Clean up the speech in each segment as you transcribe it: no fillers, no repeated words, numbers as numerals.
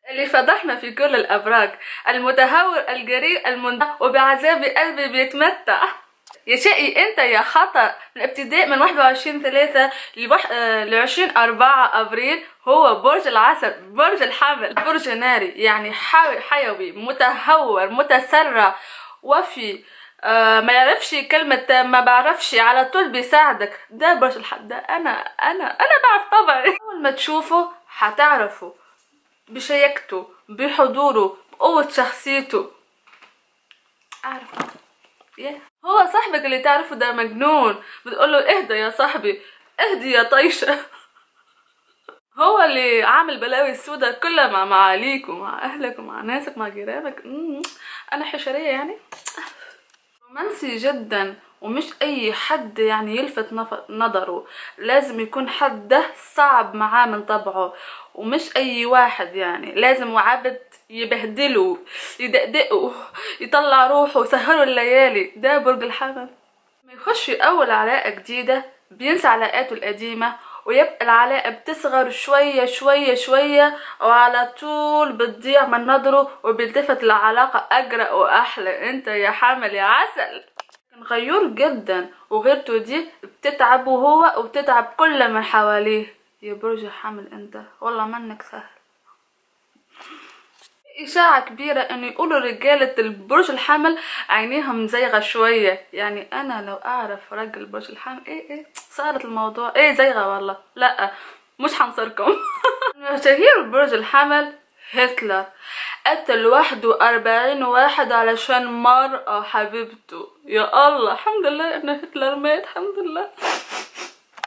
اللي فضحنا في كل الأبراج، المتهور الجريء وبعذاب قلبي بيتمتع. يا شقي انت يا خطأ، من ابتداء من 21/3 ل 20/4 ابريل هو برج العسل، برج الحمل، برج ناري، يعني حيوي متهور متسرع وفي ما يعرفش كلمة ما بعرفش، على طول بيساعدك. ده برج الحمل، ده انا بعرف طبعي. اول ما تشوفه هتعرفه بشياكته بحضوره بقوة شخصيته. اعرف هو صاحبك اللي تعرفه ده مجنون، بتقوله اهدى يا صاحبي، اهدي يا طيشة. هو اللي عامل بلاوي السودا كلها مع معاليك ومع اهلك ومع ناسك مع جيرانك. انا حشرية يعني. رومانسي جدا، ومش اي حد يعني يلفت نظره، لازم يكون حد ده صعب معاه من طبعه، ومش اي واحد يعني، لازم عبد يبهدله يدقدقه يطلع روحه يسهروا الليالي. ده برج الحمل. لما يخش اول علاقة جديدة بينسى علاقاته القديمة، ويبقى العلاقة بتصغر شوية شوية شوية، وعلى طول بتضيع من نظره وبيلتفت العلاقة أجرأ وأحلى. انت يا حمل يا عسل. غيور جدا، وغيرته دي بتتعب هو وبتتعب كل من حواليه. يا برج الحمل انت والله منك سهل. إشاعة كبيرة إنه يقولوا رجالة البرج الحمل عينيهم زيغة شوية. يعني أنا لو أعرف رجل برج الحمل إيه صارت الموضوع زيغة والله. لأ مش هنصركم. مشاهير برج الحمل هتلر قتل 41 واحد علشان مرأة حبيبته. يا الله الحمد لله إن هتلر مات الحمد لله.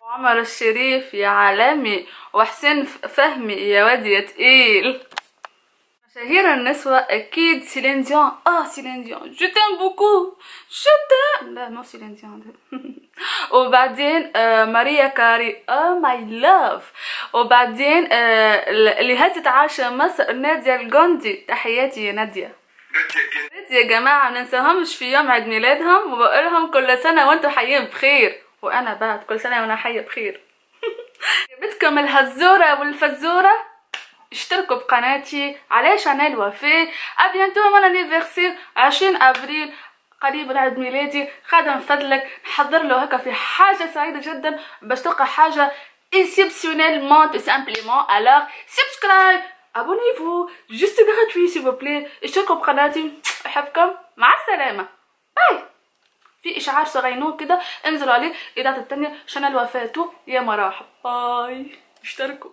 عمر الشريف يا عالمي، وحسين فهمي يا واد يا تقيل. مشاهير النسوة أكيد سيلين ديون. سيلين ديون جو تيم بوكو، جو تيم. لا مو سيلين ديون. وبعدين ماريا كاري ماي لاف. وبعدين اللي هزت عاشة مصر نادية الجندي. تحياتي يا نادية. يا جماعة مننساهمش في يوم عيد ميلادهم، وبقولهم كل سنة وانتم حيين بخير، وانا بعد كل سنة وانا حية بخير. جبتكم الهزورة والفزورة. اشتركوا بقناتي على شانيل وفي ابيانتو من انيفرسير 20 ابريل قريب عيد ميلادي. خادم فضلك نحضر له هكا في حاجه سعيده جدا باش تلقى حاجه اكسبسيونيلمون تو سامبليمون. الوغ سبسكرايب ابونيفو جوست غراتوي سيل فو بلي. اشتركوا بقناتي، احبكم، مع السلامه، باي. في اشعار صغينون كده انزلوا عليه اذاعه التانية شانيل وفاتو يا مراحب. باي. اشتركوا.